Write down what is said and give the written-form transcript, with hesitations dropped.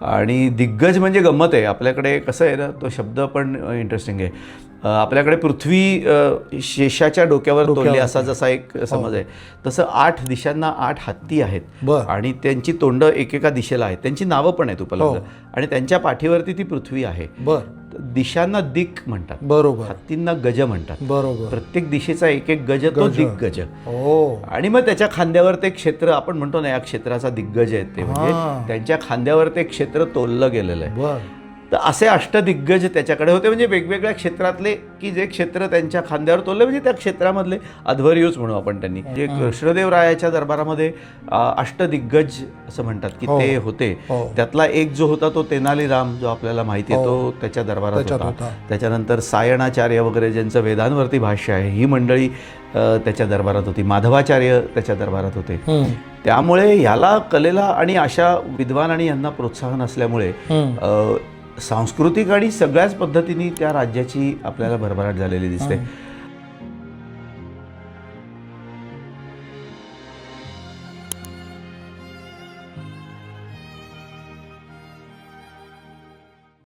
आणि दिग्गज म्हणजे गंमत आहे. आपल्याकडे कसं आहे ना, तो शब्द पण इंटरेस्टिंग आहे. आपल्याकडे पृथ्वी शेषाच्या डोक्यावर तोलली असा जसा एक समज आहे, तसं 8 दिशांना 8 हत्ती आहेत आणि त्यांची तोंड एकेका दिशेला आहेत. त्यांची नावं पण आहेत उपलब्ध आणि त्यांच्या पाठीवरती ती पृथ्वी आहे. दिशांना दिक म्हणतात, बरोबर. हत्तींना गज म्हणतात. बरोबर. प्रत्येक दिशेचा एक एक गज तो दिग्गज. आणि मग त्याच्या खांद्यावर ते क्षेत्र, आपण म्हणतो ना या क्षेत्राचा दिग्गज आहेत ते, म्हणजे त्यांच्या खांद्यावर ते क्षेत्र तोललं गेलेलं आहे. तर असे अष्टदिग्गज त्याच्याकडे होते, म्हणजे वेगवेगळ्या क्षेत्रातले की जे क्षेत्र त्यांच्या खांद्यावर तोलले, म्हणजे त्या क्षेत्रामधले अध्वर्यूच म्हणू आपण. त्यांनी जे कृष्णदेवरायाच्या दरबारामध्ये अष्टदिग्गज असं म्हणतात की ते होते. त्यातला एक जो होता तो तेनालीराम, जो आपल्याला माहिती आहे, तो त्याच्या दरबारात होता. त्याच्यानंतर सायणाचार्य वगैरे ज्यांचं वेदांवरती भाष्य आहे, ही मंडळी त्याच्या दरबारात होती. माधवाचार्य त्याच्या दरबारात होते. त्यामुळे ह्याला कलेला आणि अशा विद्वान आणि यांना प्रोत्साहन असल्यामुळे सांस्कृतिक आणि सगळ्याच पद्धतीने त्या राज्याची आपल्याला भरभराट झालेली दिसते.